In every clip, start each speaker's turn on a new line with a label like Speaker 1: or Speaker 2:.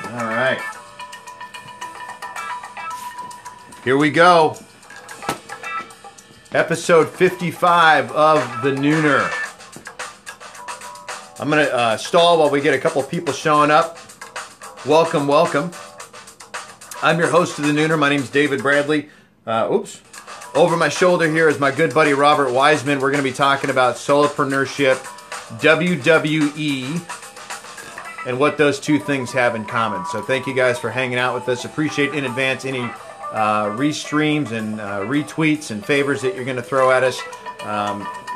Speaker 1: All right. Here we go. Episode 55 of The Nooner. I'm going to stall while we get a couple people showing up. Welcome, welcome. I'm your host of The Nooner. My name's David Bradley. Over my shoulder here is my good buddy Robert Wiesman. We're going to be talking about solopreneurship, WWE, and what those two things have in common. So thank you guys for hanging out with us. Appreciate in advance any restreams and retweets and favors that you're going to throw at us.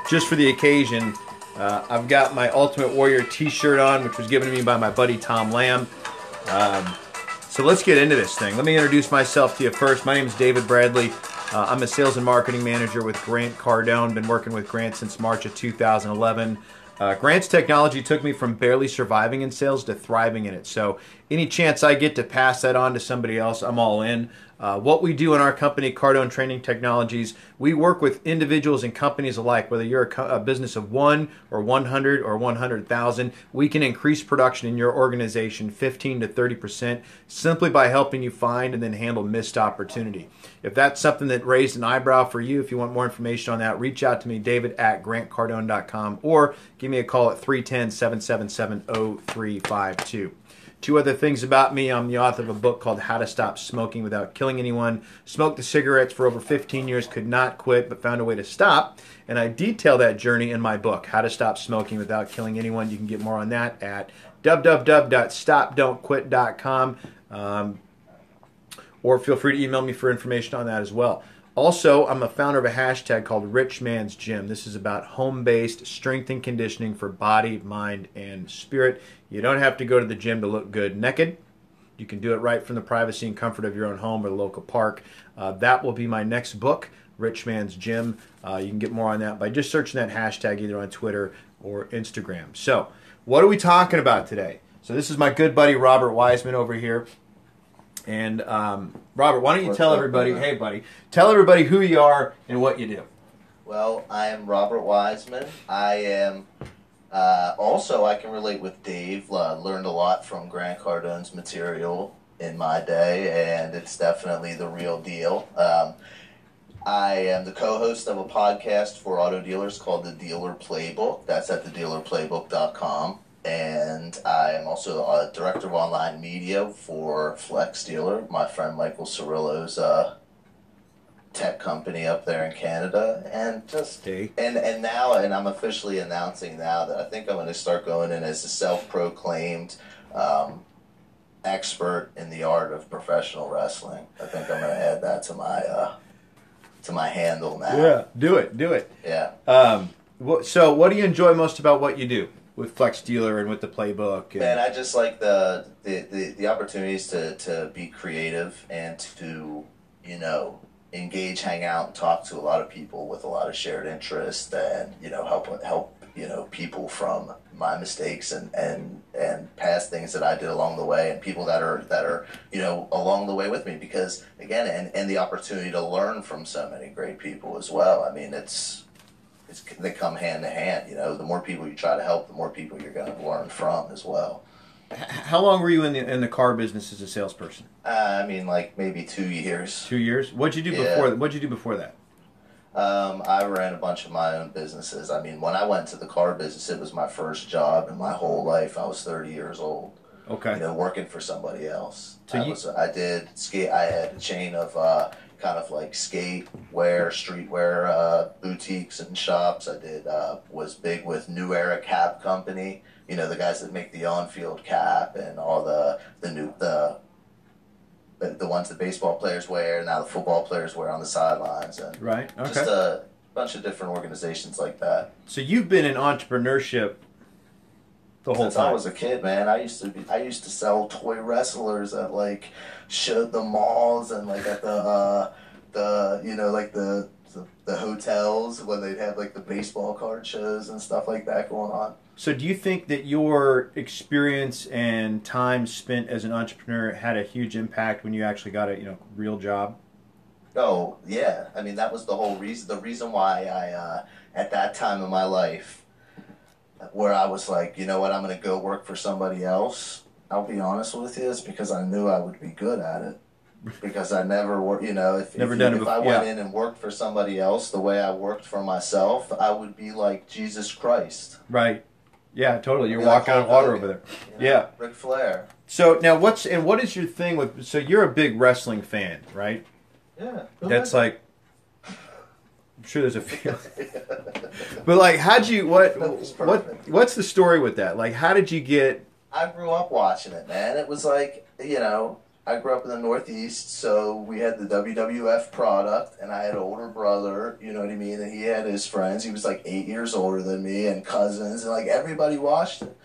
Speaker 1: Just for the occasion, I've got my Ultimate Warrior t-shirt on, which was given to me by my buddy Tom Lamb. So let's get into this thing. Let me introduce myself to you first. My name is David Bradley. I'm a sales and marketing manager with Grant Cardone. Been working with Grant since March of 2011. Grant's technology took me from barely surviving in sales to thriving in it. So any chance I get to pass that on to somebody else, I'm all in. What we do in our company, Cardone Training Technologies, we work with individuals and companies alike. Whether you're a business of 1 or 100 or 100,000, we can increase production in your organization 15 to 30% simply by helping you find and then handle missed opportunity. If that's something that raised an eyebrow for you, if you want more information on that, reach out to me, david@grantcardone.com, or give me a call at 310-777-0352. Two other things about me. I'm the author of a book called How to Stop Smoking Without Killing Anyone. Smoked the cigarettes for over 15 years, could not quit, but found a way to stop. And I detail that journey in my book, How to Stop Smoking Without Killing Anyone. You can get more on that at www.stopdon'tquit.com. Or feel free to email me for information on that as well. Also, I'm a founder of a hashtag called Rich Man's Gym. This is about home-based strength and conditioning for body, mind, and spirit. You don't have to go to the gym to look good naked. You can do it right from the privacy and comfort of your own home or the local park. That will be my next book, Rich Man's Gym. You can get more on that by just searching that hashtag either on Twitter or Instagram. So, what are we talking about today? So this is my good buddy Robert Wiesman over here. And Robert, why don't you tell everybody, hey buddy, tell everybody who you are and what you do.
Speaker 2: Well, I am Robert Wiesman. I am also, I can relate with Dave. Learned a lot from Grant Cardone's material in my day, and it's definitely the real deal. I am the co-host of a podcast for auto dealers called The Dealer Playbook. That's at thedealerplaybook.com. And I am also a director of online media for FlexDealer, my friend Michael Cirillo's tech company up there in Canada. And just and now I'm officially announcing now that I think I'm going to start going in as a self-proclaimed expert in the art of professional wrestling. I think I'm going to add that to my handle now.
Speaker 1: Yeah, do it.
Speaker 2: Yeah.
Speaker 1: So what do you enjoy most about what you do with FlexDealer and with the Playbook?
Speaker 2: Man, I just like the opportunities to be creative and to, engage, hang out, and talk to a lot of people with a lot of shared interest, and, help people from my mistakes and past things that I did along the way, and people that are along the way with me, because again, and the opportunity to learn from so many great people as well. I mean, they come hand to hand. The more people you try to help, the more people you're going to learn from as well.
Speaker 1: How long were you in the car business as a salesperson?
Speaker 2: Like maybe 2 years.
Speaker 1: 2 years. What'd you do before? What'd you do before that?
Speaker 2: I ran a bunch of my own businesses. When I went to the car business, it was my first job in my whole life. I was 30 years old.
Speaker 1: Okay.
Speaker 2: Working for somebody else.
Speaker 1: So
Speaker 2: I did skate. I had a chain of kind of like skate wear, streetwear boutiques and shops. I did was big with New Era Cap Company. The guys that make the on-field cap and all the ones that baseball players wear, now the football players wear on the sidelines, and
Speaker 1: right. Okay.
Speaker 2: Just a bunch of different organizations like that.
Speaker 1: So you've been in entrepreneurship the whole
Speaker 2: Since
Speaker 1: time.
Speaker 2: I was a kid, man. I used to sell toy wrestlers at the malls and at the hotels when they'd have the baseball card shows and stuff like that going on.
Speaker 1: So do you think that your experience and time spent as an entrepreneur had a huge impact when you actually got a real job?
Speaker 2: Oh, yeah. That was the whole reason. The reason why I, at that time in my life, where I was like, you know what, I'm going to go work for somebody else. I'll be honest with you, it's because I knew I would be good at it. Because I never worked, you know, if I went in and worked for somebody else the way I worked for myself, I would be like Jesus Christ.
Speaker 1: Right. Yeah, totally. You're walking on water over there.
Speaker 2: You know, Ric Flair.
Speaker 1: So now what is your thing with, so you're a big wrestling fan, right?
Speaker 2: Yeah.
Speaker 1: That's like, I'm sure there's a few. But like, what's the story with that? Like, how did you get?
Speaker 2: I grew up watching it, man. It was like, you know, I grew up in the Northeast, so we had the WWF product, and I had an older brother, you know what I mean, and he had his friends. He was like 8 years older than me, and cousins, and like everybody watched it.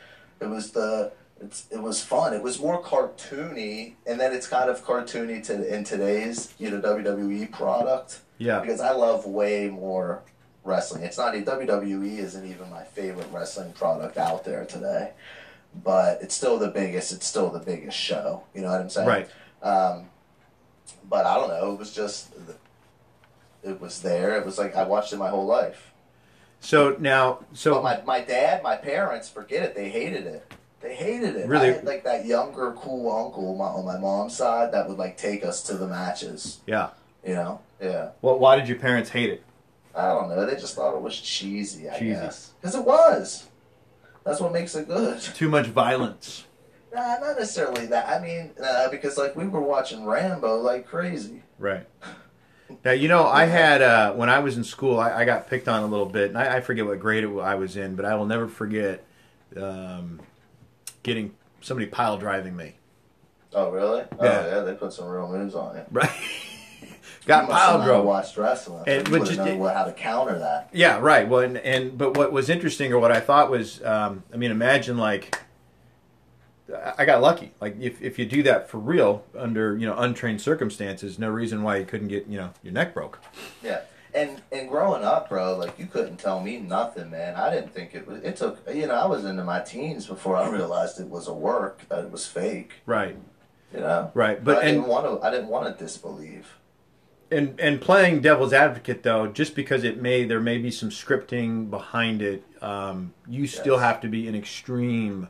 Speaker 2: It was fun. It was more cartoony, and then it's kind of cartoony in today's, you know, WWE product.
Speaker 1: Yeah.
Speaker 2: Because I love way more wrestling. It's not WWE isn't even my favorite wrestling product out there today. But it's still the biggest. It's still the biggest show. You know what I'm saying?
Speaker 1: Right.
Speaker 2: But I don't know. It was just, it was there. It was like I watched it my whole life.
Speaker 1: So now,
Speaker 2: but my dad, my parents, forget it. They hated it. They hated it.
Speaker 1: Really?
Speaker 2: I had like that younger, cool uncle on my mom's side that would like take us to the matches.
Speaker 1: Yeah.
Speaker 2: You know? Yeah.
Speaker 1: Well, why did your parents hate it?
Speaker 2: I don't know. They just thought it was cheesy. I guess because it was. That's what makes it good.
Speaker 1: Too much violence.
Speaker 2: Nah, not necessarily that. I mean, because like we were watching Rambo like crazy.
Speaker 1: Right. Now, you know, I had, when I was in school, I got picked on a little bit, and I forget what grade I was in, but I will never forget getting somebody pile driving me.
Speaker 2: Oh, really?
Speaker 1: Yeah.
Speaker 2: Oh, yeah, they put some real moves on you.
Speaker 1: Right. Got pile drove.
Speaker 2: Watched wrestling.
Speaker 1: And
Speaker 2: you wouldn't know how to counter that.
Speaker 1: Yeah, right. Well, but what was interesting, or what I thought was, I mean, imagine like, I got lucky. Like if you do that for real under, you know, untrained circumstances, no reason why you couldn't get, you know, your neck broke.
Speaker 2: Yeah. And growing up, bro, like you couldn't tell me nothing, man. I didn't think it took, you know, I was into my teens before I realized it was a work, that it was fake.
Speaker 1: Right.
Speaker 2: You know?
Speaker 1: Right.
Speaker 2: But I didn't want to disbelieve.
Speaker 1: And playing devil's advocate, though, just because there may be some scripting behind it, you still have to be in extreme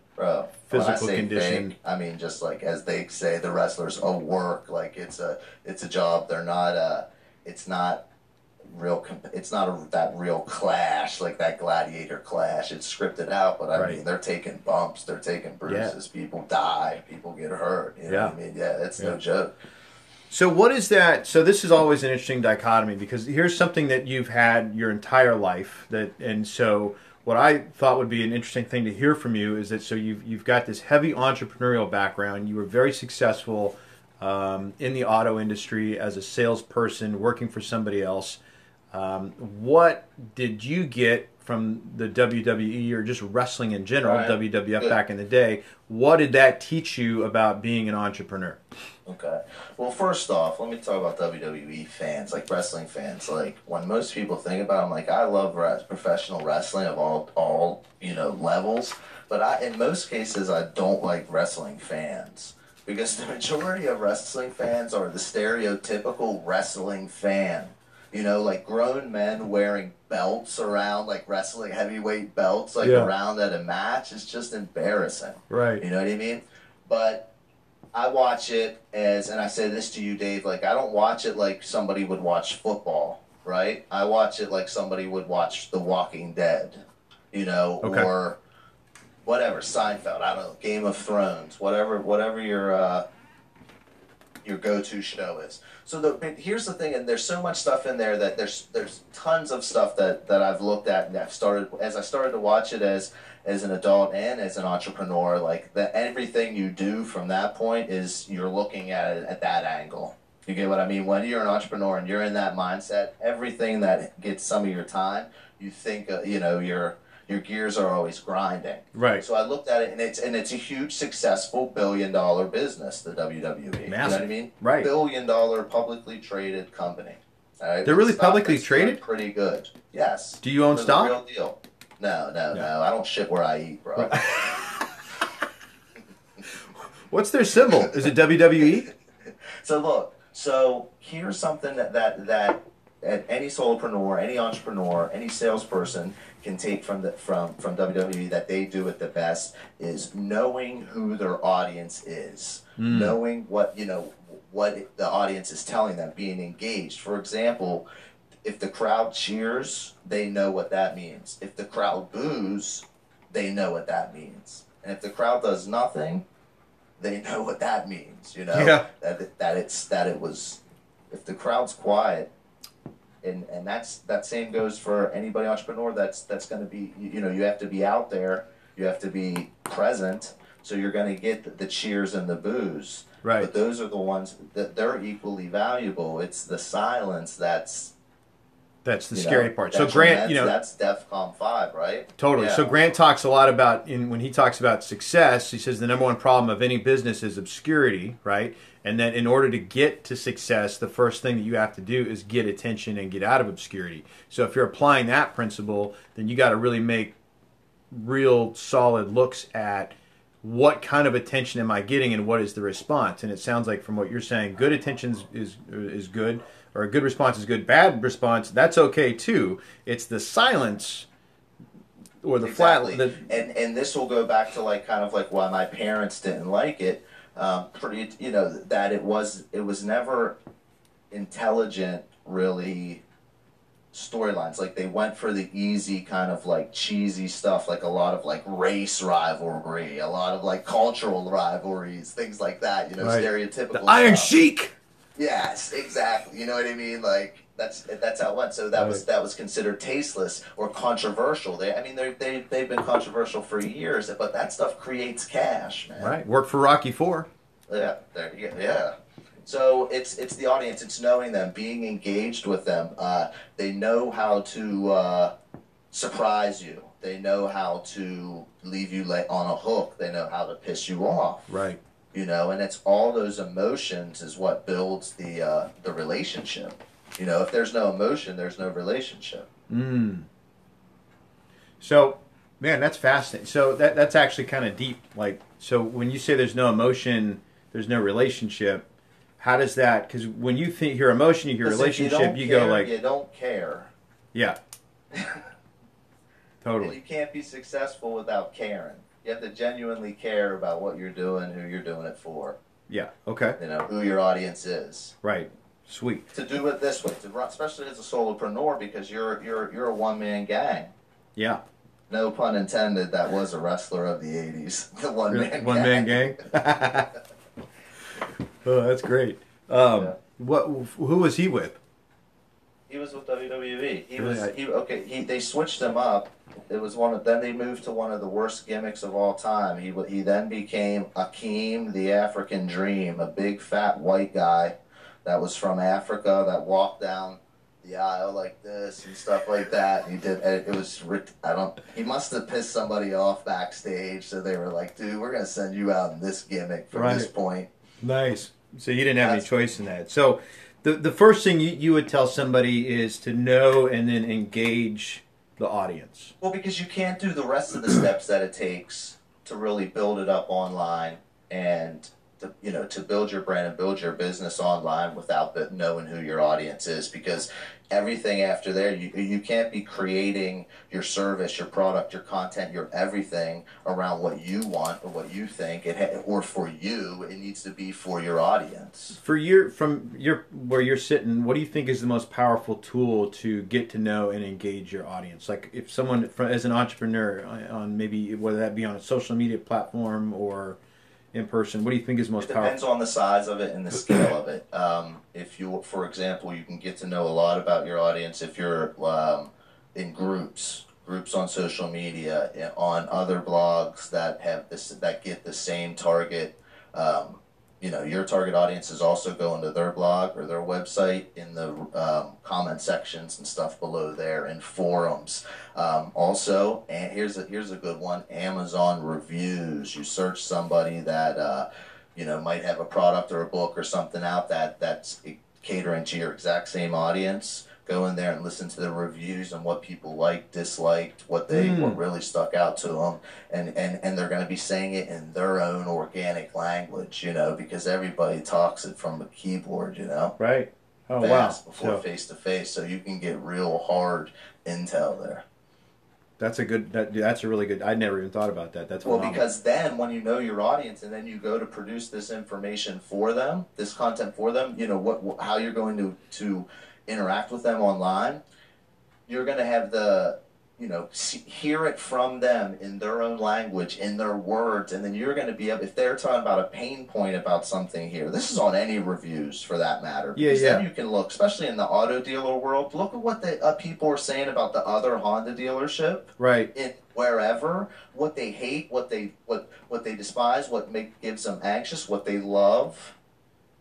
Speaker 1: physical condition.
Speaker 2: Fake, I mean, just like as they say, the wrestlers a work, like it's a job. They're not it's not real. It's not that real clash like that gladiator clash. It's scripted out, but I mean, they're taking bumps, they're taking bruises. Yeah. People die, people get hurt. You know what I mean? Yeah, it's no joke.
Speaker 1: So what is that? So this is always an interesting dichotomy, because here's something that you've had your entire life, and so what I thought would be an interesting thing to hear from you is that so you've got this heavy entrepreneurial background. You were very successful in the auto industry as a salesperson working for somebody else. What did you get from the WWE or just wrestling in general, WWF back in the day? What did that teach you about being an entrepreneur?
Speaker 2: Okay. Well, first off, let me talk about WWE fans, like wrestling fans. Like when most people think about them, like I love professional wrestling of all you know levels, but in most cases I don't like wrestling fans because the majority of wrestling fans are the stereotypical wrestling fan. You know, like grown men wearing belts around, like wrestling heavyweight belts, like around at a match. It's just embarrassing.
Speaker 1: Right.
Speaker 2: You know what I mean? But I watch it as, and I say this to you, Dave, like I don't watch it like somebody would watch football, right? I watch it like somebody would watch The Walking Dead, you know, or whatever, Seinfeld, I don't know, Game of Thrones, whatever your go-to show is. So here's the thing, and there's so much stuff in there that there's tons of stuff that I've looked at, and I started to watch it as an adult and as an entrepreneur, like that everything you do from that point is you're looking at it at that angle. You get what I mean? When you're an entrepreneur and you're in that mindset, everything that gets some of your time, you think you know your gears are always grinding.
Speaker 1: Right.
Speaker 2: So I looked at it, and it's a huge, successful billion-dollar business, the WWE.
Speaker 1: Massive.
Speaker 2: You know what I mean?
Speaker 1: Right.
Speaker 2: Billion-dollar publicly traded company. All right?
Speaker 1: They're really publicly traded?
Speaker 2: Pretty good. Yes.
Speaker 1: Do you own stock?
Speaker 2: Real deal. No. I don't shit where I eat, bro.
Speaker 1: What's their symbol? Is it WWE?
Speaker 2: So look. So here's something that any solopreneur, any entrepreneur, any salesperson can take from WWE that they do it the best is knowing who their audience is, knowing what what the audience is telling them, being engaged. For example, if the crowd cheers, they know what that means. If the crowd boos, they know what that means. And if the crowd does nothing, they know what that means. You know,
Speaker 1: yeah.
Speaker 2: that it was. If the crowd's quiet, and that same goes for anybody entrepreneur. That's going to be, you have to be out there. You have to be present. So you're going to get the cheers and the boos.
Speaker 1: Right.
Speaker 2: But those are the ones that they're equally valuable. It's the silence that's
Speaker 1: the scary part. So Grant,
Speaker 2: that's DEFCON 5, right?
Speaker 1: Totally. Yeah. So Grant talks a lot about, when he talks about success, he says the number one problem of any business is obscurity, right? And that in order to get to success, the first thing that you have to do is get attention and get out of obscurity. So if you're applying that principle, then you got to really make real solid looks at what kind of attention am I getting and what is the response. And it sounds like from what you're saying, good attention is good, or a good response is good. Bad response, that's okay too. It's the silence or the flat.
Speaker 2: And this will go back to kind of why my parents didn't like it. That it was never intelligent, really, storylines. They went for the easy kind of cheesy stuff, a lot of race rivalry, a lot of cultural rivalries, things like that.
Speaker 1: Right.
Speaker 2: Stereotypical.
Speaker 1: The Iron Sheik.
Speaker 2: Yes, exactly. You know what I mean? That's how it went. So that was considered tasteless or controversial. They've been controversial for years, but that stuff creates cash, man.
Speaker 1: Right. Worked for Rocky IV.
Speaker 2: Yeah. There you go. Yeah. So it's the audience. It's knowing them, being engaged with them. They know how to surprise you. They know how to leave you on a hook. They know how to piss you off.
Speaker 1: Right.
Speaker 2: And it's all those emotions is what builds the relationship. If there's no emotion, there's no relationship.
Speaker 1: So, man, that's fascinating. So that's actually kind of deep. So when you say there's no emotion, there's no relationship. How does that? Because when you hear emotion, you hear relationship, you go
Speaker 2: you don't care.
Speaker 1: Yeah. Totally.
Speaker 2: And you can't be successful without caring. You have to genuinely care about what you're doing, who you're doing it for.
Speaker 1: Yeah. Okay.
Speaker 2: Who your audience is.
Speaker 1: Right. Sweet.
Speaker 2: To do it this way, especially as a solopreneur, because you're a one-man gang.
Speaker 1: Yeah.
Speaker 2: No pun intended. That was a wrestler of the '80s. The
Speaker 1: one-man gang. Oh, that's great. Who was he with?
Speaker 2: He was with WWE. They switched him up. It was then they moved to one of the worst gimmicks of all time. He then became Akeem, the African Dream, a big fat white guy that was from Africa that walked down the aisle like this and stuff like that. He must have pissed somebody off backstage, so they were like, dude, we're gonna send you out in this gimmick from this point.
Speaker 1: Nice. So you didn't have any choice in that. So the first thing you would tell somebody is to know and then engage the audience.
Speaker 2: Well, because you can't do the rest of the steps that it takes to really build it up online and to build your brand and build your business online without knowing who your audience is, because everything after there, you can't be creating your service, your product, your content, your everything around what you want or what you think or for you. It needs to be for your audience.
Speaker 1: From where you're sitting, what do you think is the most powerful tool to get to know and engage your audience? If someone, as an entrepreneur, on maybe whether that be on a social media platform or in person, what do you think is most powerful?
Speaker 2: It depends on the size of it and the scale of it. For example, you can get to know a lot about your audience if you're in groups on social media, on other blogs that get the same target. Your target audience is also going to their blog or their website in the comment sections and stuff below there, and forums. Also, and here's a good one: Amazon reviews. You search somebody that might have a product or a book or something out that's catering to your exact same audience. Go in there and listen to the reviews and what people liked, disliked, what really stuck out to them, and they're going to be saying it in their own organic language, because everybody talks it from a keyboard,
Speaker 1: Right.
Speaker 2: fast before face-to-face, so you can get real hard intel there.
Speaker 1: That's a really good. I never even thought about that. That's
Speaker 2: phenomenal. Because then when you know your audience and then you go to produce this information for them, this content for them, you know how you're going to interact with them online. You're going to have hear it from them in their own language, in their words, and then you're going to be able, if they're talking about a pain point about something here, this is on any reviews for that matter. Because then you can look, especially in the auto dealer world, look at what the people are saying about the other Honda dealership.
Speaker 1: Right.
Speaker 2: In wherever, what they hate, what they despise, what gives them anxious, what they love,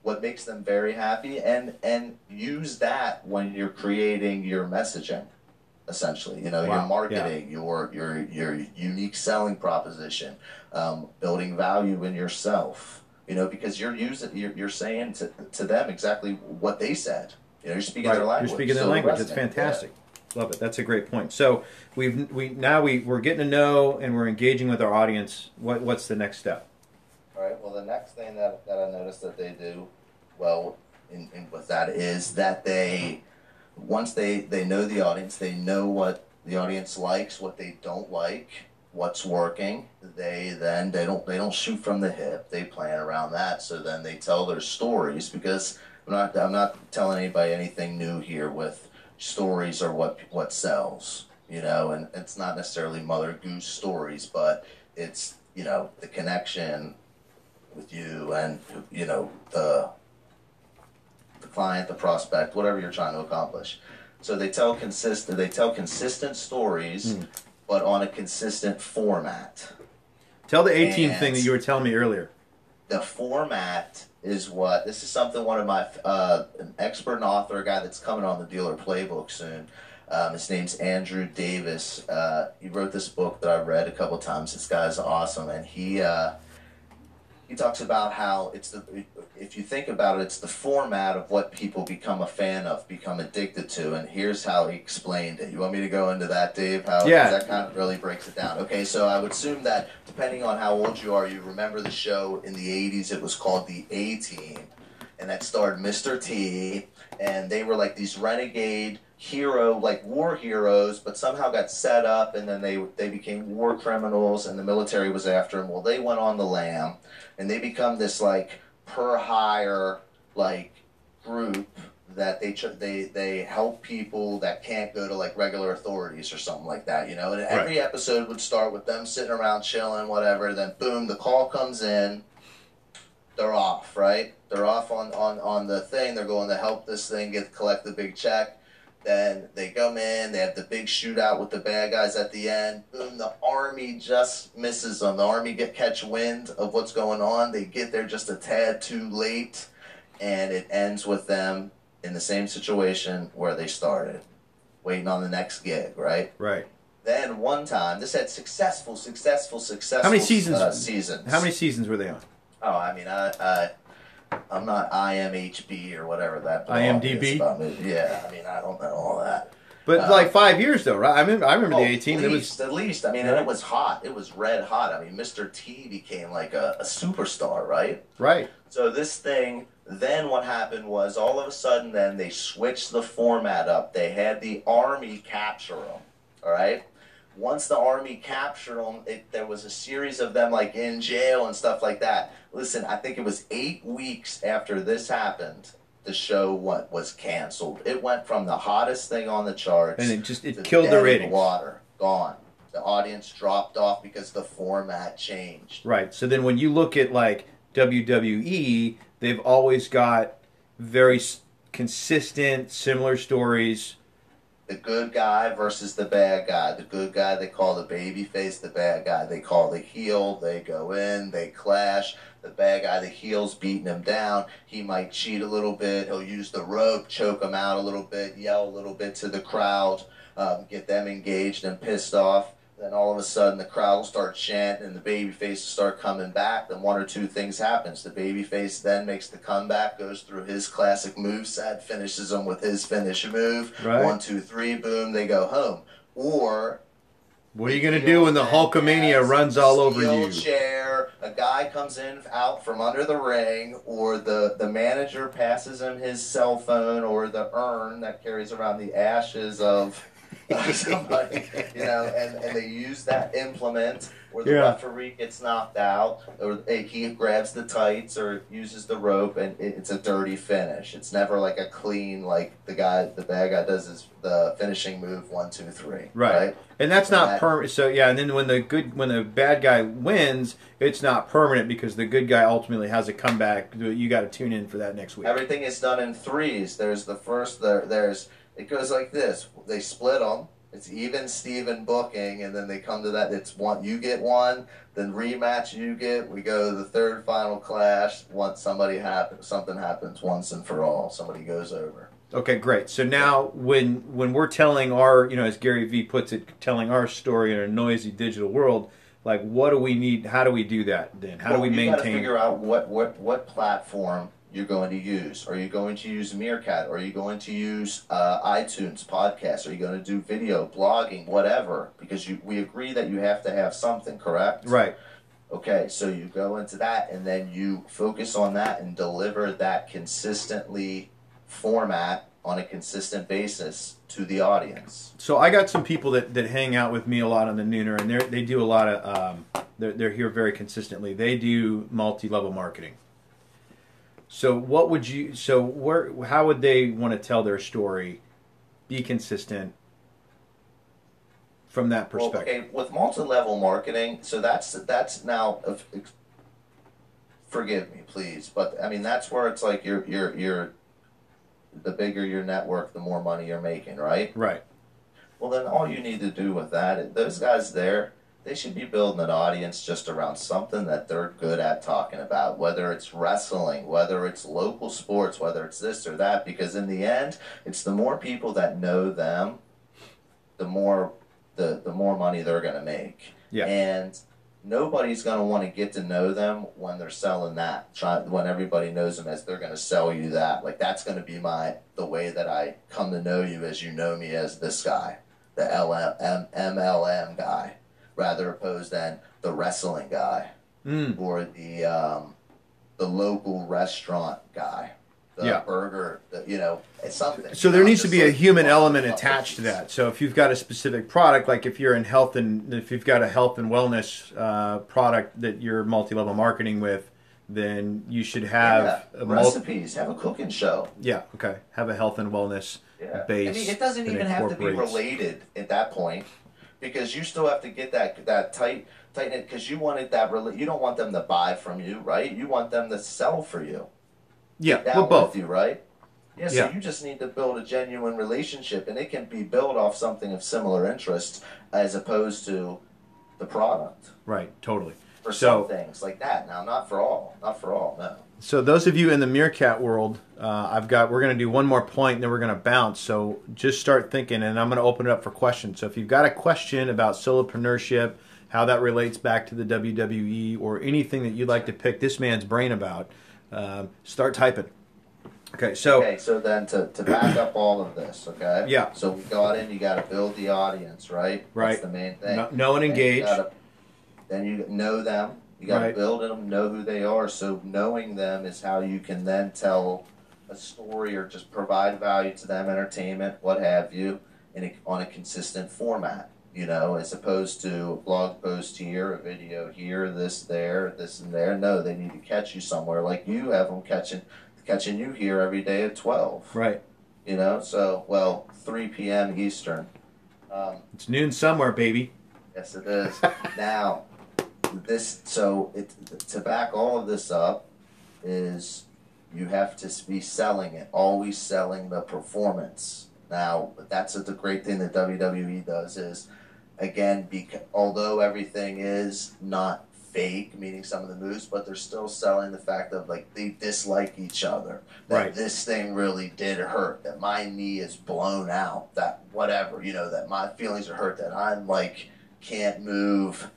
Speaker 2: what makes them very happy, and use that when you're creating your messaging. Essentially, your marketing, your unique selling proposition, building value in yourself, because you're saying to them exactly what they said. You're speaking their language.
Speaker 1: You're speaking their language. It's fantastic. Yeah. Love it. That's a great point. So we're getting to know and we're engaging with our audience. What's the next step?
Speaker 2: All right. Well, the next thing that I noticed that they do well with that is that once they know the audience, they know what the audience likes, what they don't like, what's working. They don't shoot from the hip. They plan around that. So then they tell their stories, because I'm not telling anybody anything new here with stories or what sells, and it's not necessarily Mother Goose stories, but it's the connection with you and the client, the prospect, whatever you're trying to accomplish. So they tell consistent stories, but on a consistent format.
Speaker 1: Tell the 18 thing that you were telling me earlier.
Speaker 2: The format is this is something one of my, an expert and author, a guy that's coming on the Dealer Playbook soon. His name's Andrew Davis. He wrote this book that I've read a couple times. This guy's awesome, and he talks about how if you think about it, it's the format of what people become a fan of, become addicted to, and here's how he explained it. You want me to go into that, Dave?
Speaker 1: Yeah.
Speaker 2: That kind of really breaks it down. Okay, so I would assume that depending on how old you are, you remember the show in the 80s. It was called The A-Team, and that starred Mr. T, and they were like these renegade war heroes, but somehow got set up, and then they became war criminals, and the military was after them. Well, they went on the lam, and they become this per hire group that they help people that can't go to regular authorities or something like that, And every episode would start with them sitting around chilling, whatever. Then boom, the call comes in. They're off, right? They're off on the thing. They're going to help this thing collect the big check. Then they come in, they have the big shootout with the bad guys at the end. Boom, the army just misses them. The army catch wind of what's going on. They get there just a tad too late, and it ends with them in the same situation where they started, waiting on the next gig, right?
Speaker 1: Right.
Speaker 2: Then one time, this had successful.
Speaker 1: How many seasons?
Speaker 2: Seasons.
Speaker 1: How many seasons were they on?
Speaker 2: Oh, I mean, I'm not IMHB or whatever that
Speaker 1: IMDb?
Speaker 2: is about me. Yeah, I mean, I don't know all that.
Speaker 1: But 5 years though, right? I remember the 18.
Speaker 2: At least. I mean, and it was hot. It was red hot. I mean, Mr. T became a superstar, right?
Speaker 1: Right.
Speaker 2: So this thing, then what happened was all of a sudden then they switched the format up. They had the army capture them, all right? Once the army captured them, there was a series of them in jail and stuff like that. Listen, I think it was 8 weeks after this happened, the show was canceled. It went from the hottest thing on the charts,
Speaker 1: and it killed the ratings.
Speaker 2: Water gone. The audience dropped off because the format changed.
Speaker 1: Right. So then when you look at WWE, they've always got very consistent, similar stories.
Speaker 2: The good guy versus the bad guy. The good guy they call the baby face. The bad guy they call the heel. They go in, they clash. The bad guy, the heel's beating him down. He might cheat a little bit. He'll use the rope, choke him out a little bit, yell a little bit to the crowd, get them engaged and pissed off. Then all of a sudden the crowd will start chanting and the baby face will start coming back. Then one or two things happens. The baby face then makes the comeback, goes through his classic moveset, finishes them with his finish move.
Speaker 1: Right.
Speaker 2: 1, 2, 3, boom, they go home. Or
Speaker 1: what are you going to do when the Hulkamania runs all over you?
Speaker 2: Chair, a a guy comes in out from under the ring, or the manager passes him his cell phone or the urn that carries around the ashes of somebody, and they use that implement, or the referee gets knocked out, or he grabs the tights or uses the rope, and it's a dirty finish. It's never like a clean, like the bad guy does the finishing move 1, 2, 3. Right.
Speaker 1: And that's not permanent. So and then when the bad guy wins, it's not permanent because the good guy ultimately has a comeback. You got to tune in for that next week.
Speaker 2: Everything is done in threes. There's the first. It goes like this. They split them. It's even Steven booking, and then they come to that. It's one, you get one, then rematch you get. We go to the third final clash. Once something happens once and for all. Somebody goes over.
Speaker 1: Okay, great. So now when we're telling our, as Gary Vee puts it, telling our story in a noisy digital world, like what do we need? How do we do that then? How do we maintain? You got to
Speaker 2: figure out what platform you're going to use. Are you going to use Meerkat? Are you going to use iTunes podcasts? Are you going to do video, blogging, whatever? Because we agree that you have to have something, correct?
Speaker 1: Right.
Speaker 2: Okay, so you go into that, and then you focus on that and deliver that consistently format on a consistent basis to the audience.
Speaker 1: So I got some people that hang out with me a lot on the Nooner, and they do a lot of, they're here very consistently. They do multi-level marketing. So how would they want to tell their story, be consistent from that perspective?
Speaker 2: Well, okay, with multi-level marketing, so that's now, forgive me, please, but I mean that's where it's like you're the bigger your network, the more money you're making, right?
Speaker 1: Right.
Speaker 2: Well, then all you need to do with that, those guys there, they should be building an audience just around something that they're good at talking about, whether it's wrestling, whether it's local sports, whether it's this or that, because in the end, it's the more people that know them, the more money they're going to make.
Speaker 1: Yeah.
Speaker 2: And nobody's going to want to get to know them when they're selling that. When everybody knows them as they're going to sell you that. Like that's going to be the way that I come to know you as you know me as this guy, the MLM guy, rather opposed than the wrestling guy or the local restaurant guy. The burger, it's something.
Speaker 1: So there needs to be a human element attached to that. So if you've got a specific product, like if you're in if you've got a health and wellness product that you're multi-level marketing with, then you should have
Speaker 2: recipes, have a cooking show.
Speaker 1: Yeah, okay. Have a health and wellness base.
Speaker 2: I mean, it doesn't even have to be related at that point, because you still have to get that tight knit, because you wanted that. You don't want them to buy from you, right? You want them to sell for you.
Speaker 1: Yeah, well, both.
Speaker 2: With you, right? Yeah, so you just need to build a genuine relationship, and it can be built off something of similar interest as opposed to the product.
Speaker 1: Right, totally.
Speaker 2: For some things like that. Now, not for all, no.
Speaker 1: So those of you in the Meerkat world, we're going to do one more point, and then we're going to bounce. So just start thinking, and I'm going to open it up for questions. So if you've got a question about solopreneurship, how that relates back to the WWE, or anything that you'd like to pick this man's brain about, start typing. Okay, so
Speaker 2: then to back up all of this, okay?
Speaker 1: Yeah.
Speaker 2: So we got in, you got to build the audience, right?
Speaker 1: Right.
Speaker 2: That's the main thing.
Speaker 1: Know and engage.
Speaker 2: Then you know them. You got to build them, know who they are. So knowing them is how you can then tell a story or just provide value to them, entertainment, what have you, on a consistent format. As opposed to a blog post here, a video here, this and there. No, they need to catch you somewhere. Like you have them catching you here every day at 12.
Speaker 1: Right.
Speaker 2: 3 p.m. Eastern.
Speaker 1: It's noon somewhere, baby.
Speaker 2: Yes, it is. Now, to back all of this up is you have to be selling it, always selling the performance. Now, that's the great thing that WWE does is, again, although everything is not fake, meaning some of the moves, but they're still selling the fact of like they dislike each other. That this thing really did hurt. That my knee is blown out. That whatever, that my feelings are hurt. That I'm like can't move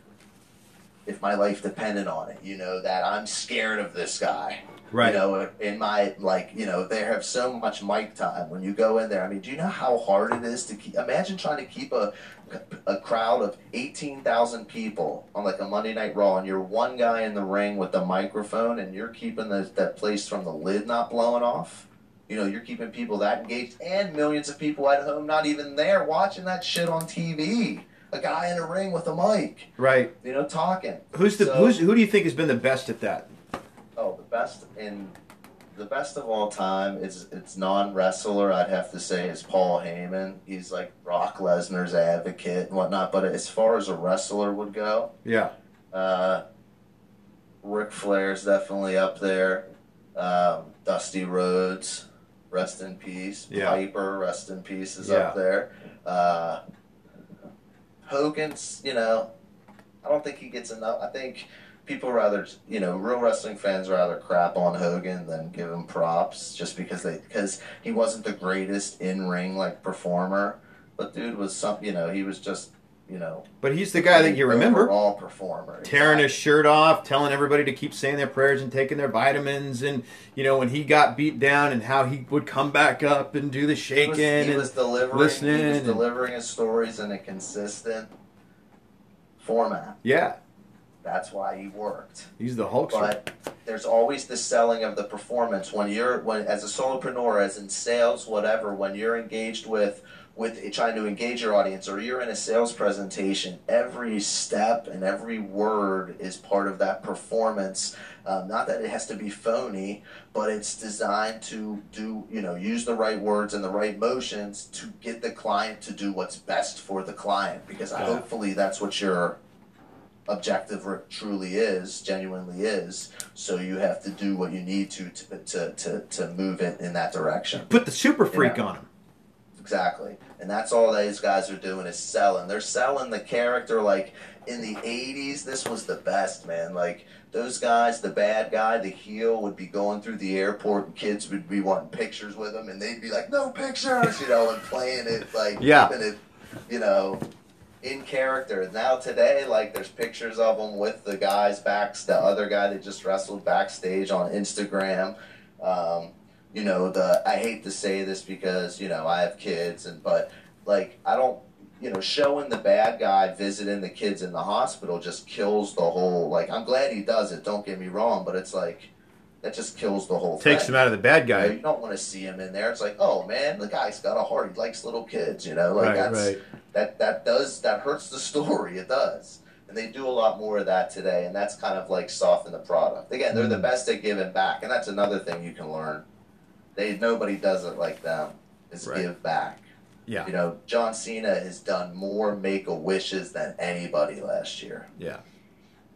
Speaker 2: if my life depended on it. That I'm scared of this guy.
Speaker 1: Right.
Speaker 2: You know, in my, like, you know, they have so much mic time when you go in there. I mean, do you know how hard it is to keep, imagine trying to keep a crowd of 18,000 people on like a Monday Night Raw, and you're one guy in the ring with the microphone, and you're keeping that place from the lid not blowing off. You know, you're keeping people that engaged, and millions of people at home not even there watching that shit on TV. A guy in a ring with a mic.
Speaker 1: Right.
Speaker 2: You know, talking.
Speaker 1: Who do you think has been the best at that?
Speaker 2: Oh, the best of all time is, it's non-wrestler, I'd have to say, is Paul Heyman. He's like Brock Lesnar's advocate and whatnot. But as far as a wrestler would go,
Speaker 1: yeah,
Speaker 2: Ric Flair's definitely up there. Dusty Rhodes, rest in peace.
Speaker 1: Yeah.
Speaker 2: Piper, rest in peace, is up there. Hogan's, you know, I don't think he gets enough. I think people rather, you know, real wrestling fans rather crap on Hogan than give him props, just because he wasn't the greatest in-ring like performer, but dude was you know, he was just, you know.
Speaker 1: But he's the guy that you remember.
Speaker 2: Overall performer.
Speaker 1: Tearing his shirt off, telling everybody to keep saying their prayers and taking their vitamins, and, you know, when he got beat down and how he would come back up and do the shaking
Speaker 2: He was delivering his stories in a consistent format.
Speaker 1: Yeah.
Speaker 2: That's why he worked.
Speaker 1: He's the Hulkster.
Speaker 2: But there's always the selling of the performance. When as a solopreneur, as in sales, whatever, when you're engaged with trying to engage your audience, or you're in a sales presentation, every step and every word is part of that performance. Not that it has to be phony, but it's designed to use the right words and the right motions to get the client to do what's best for the client. Because hopefully that's what your objective genuinely is. So you have to do what you need to move it in that direction.
Speaker 1: Put the super freak on him.
Speaker 2: Exactly. And that's all these guys are doing, is selling. They're selling the character. Like in the 80s, this was the best, man. Like those guys, the bad guy, the heel, would be going through the airport and kids would be wanting pictures with him, and they'd be like, no pictures, you know, and playing it, like, keeping it, you know, in character. Now today, like, there's pictures of them with the other guy that just wrestled backstage on Instagram. You know, I hate to say this because, you know, I have kids, but like, I don't, you know, showing the bad guy visiting the kids in the hospital just kills the whole, like, I'm glad he does it, don't get me wrong, but it's like, that just kills the whole thing.
Speaker 1: Takes him out of the bad guy.
Speaker 2: You know, you don't want to see him in there. It's like, oh man, the guy's got a heart, he likes little kids, you know, like that hurts the story, it does. And they do a lot more of that today, and that's kind of like soften the product. Again, they're the best at giving back, and that's another thing you can learn. Nobody does it like them, is give back.
Speaker 1: Yeah.
Speaker 2: You know, John Cena has done more Make-A-Wishes than anybody last year.
Speaker 1: Yeah.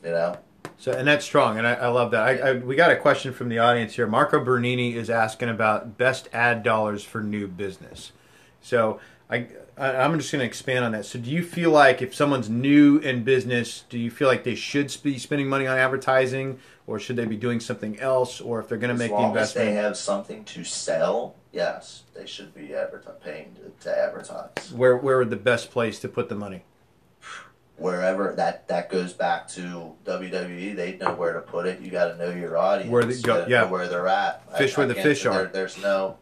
Speaker 2: You know?
Speaker 1: So, and that's strong, and I love that. We got a question from the audience here. Marco Bernini is asking about best ad dollars for new business. So I'm just going to expand on that. So do you feel like if someone's new in business, do you feel like they should be spending money on advertising, or should they be doing something else, or if they're going to make the investment?
Speaker 2: As long as they have something to sell, yes, they should be paying to advertise.
Speaker 1: Where would the best place to put the money?
Speaker 2: Wherever that goes back to WWE, they know where to put it. You got to know your audience.
Speaker 1: Where they go,
Speaker 2: know where they're at.
Speaker 1: Fish where the fish are.
Speaker 2: There's no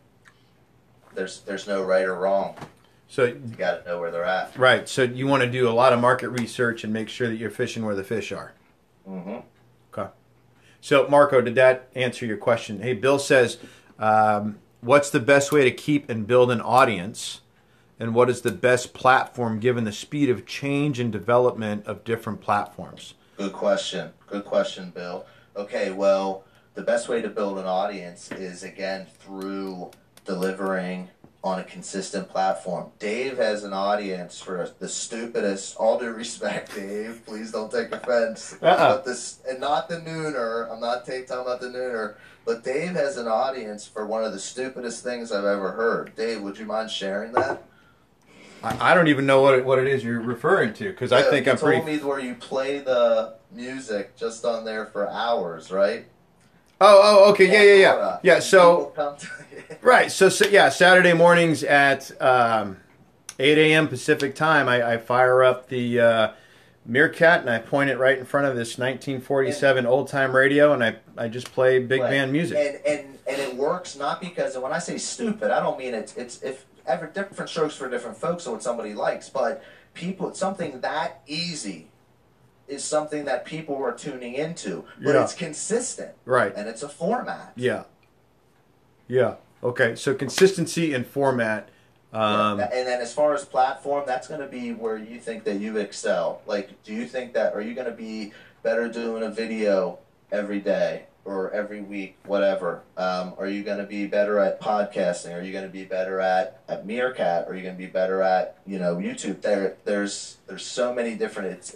Speaker 2: right or wrong.
Speaker 1: So
Speaker 2: you got to know where they're at.
Speaker 1: Right. So you want to do a lot of market research and make sure that you're fishing where the fish are.
Speaker 2: Mm-hmm.
Speaker 1: Okay. So Marco, did that answer your question? Hey, Bill says, what's the best way to keep and build an audience? And what is the best platform given the speed of change and development of different platforms?
Speaker 2: Good question. Good question, Bill. Okay, well, the best way to build an audience is, again, through delivering on a consistent platform. Dave has an audience for the stupidest, all due respect, Dave, please don't take offense, but and not the nooner, I'm not talking about the nooner, but Dave has an audience for one of the stupidest things I've ever heard. Dave, would you mind sharing that?
Speaker 1: I don't even know what it is you're referring to, because I think I'm pretty...
Speaker 2: You told me where you play the music just on there for hours, right?
Speaker 1: Oh, okay, yeah. Yeah, so... Right, so yeah, Saturday mornings at 8 a.m. Pacific time, I fire up the Meerkat, and I point it right in front of this 1947 old-time radio, and I just play big band music.
Speaker 2: And it works not because, and when I say stupid, I don't mean it's if ever different strokes for different folks or what somebody likes, but something that easy is something that people are tuning into, but it's consistent,
Speaker 1: right?
Speaker 2: And it's a format.
Speaker 1: Yeah. Okay, so consistency and format.
Speaker 2: And then as far as platform, that's going to be where you think that you excel. Like, do you think that, are you going to be better doing a video every day or every week, whatever? Are you going to be better at podcasting? Are you going to be better at Meerkat? Are you going to be better at, YouTube? There's so many different,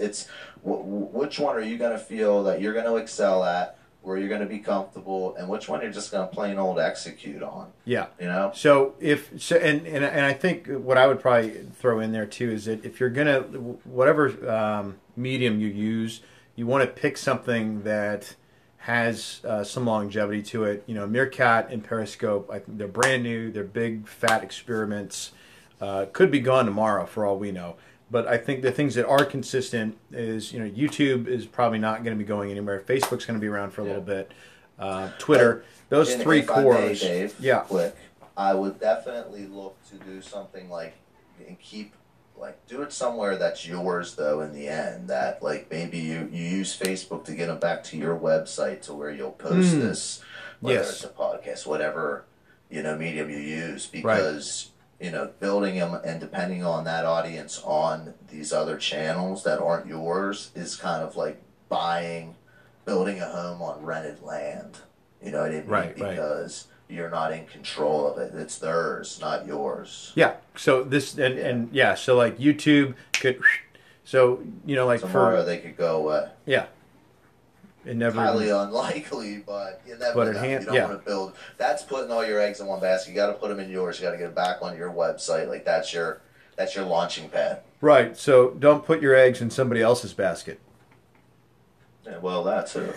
Speaker 2: which one are you going to feel that you're going to excel at, where you're going to be comfortable, and which one you're just going to plain old execute on.
Speaker 1: Yeah.
Speaker 2: So
Speaker 1: and I think what I would probably throw in there too is that if you're going to, whatever medium you use, you want to pick something that has some longevity to it. Meerkat and Periscope, they're brand new. They're big, fat experiments. Could be gone tomorrow for all we know. But I think the things that are consistent is, YouTube is probably not going to be going anywhere. Facebook's going to be around for a little bit. Twitter, those three cores.
Speaker 2: Dave, quick, I would definitely look to do something do it somewhere that's yours, though, in the end. That, maybe you use Facebook to get them back to your website to where you'll post this, whether it's a podcast, whatever, medium you use, because... building them and depending on that audience on these other channels that aren't yours is kind of like building a home on rented land. You know what I mean? Because you're not in control of it. It's theirs, not yours.
Speaker 1: Yeah. So this, so like YouTube could,
Speaker 2: tomorrow they could go away.
Speaker 1: Yeah. It never
Speaker 2: highly unlikely, but you never know. You don't want to build. That's putting all your eggs in one basket. You got to put them in yours. You got to get it back on your website. Like that's your launching pad.
Speaker 1: Right. So don't put your eggs in somebody else's basket.
Speaker 2: Yeah, well, that too.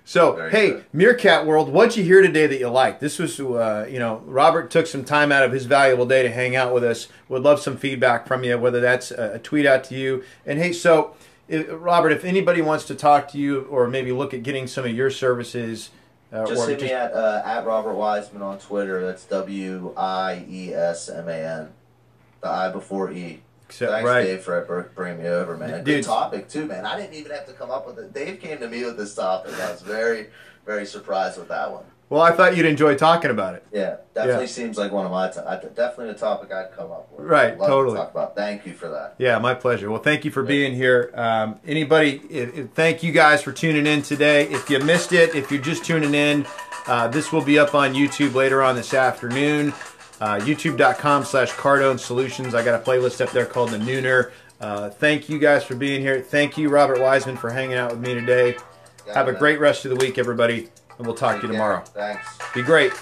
Speaker 1: So, good. Meerkat World, what'd you hear today that you liked? This was, Robert took some time out of his valuable day to hang out with us. Would love some feedback from you, whether that's a tweet out to you. And hey, so. Robert, if anybody wants to talk to you or maybe look at getting some of your services,
Speaker 2: just hit me at Robert Wiesman on Twitter. That's Wiesman. The I before E. Thanks, Dave, for bringing me over, man. Good topic too, man. I didn't even have to come up with it. Dave came to me with this topic. I was very, very surprised with that one.
Speaker 1: Well, I thought you'd enjoy talking about it.
Speaker 2: Yeah, definitely seems like one of my definitely a topic I'd come up with.
Speaker 1: Right, totally.
Speaker 2: To talk about. Thank you for that.
Speaker 1: Yeah, my pleasure. Well, thank you for being here. Thank you guys for tuning in today. If you missed it, if you're just tuning in, this will be up on YouTube later on this afternoon. YouTube.com/Cardone Solutions. I got a playlist up there called The Nooner. Thank you guys for being here. Thank you, Robert Wiesman, for hanging out with me today. Have a great rest of the week, everybody. And we'll talk to you tomorrow.
Speaker 2: Thanks.
Speaker 1: Be great.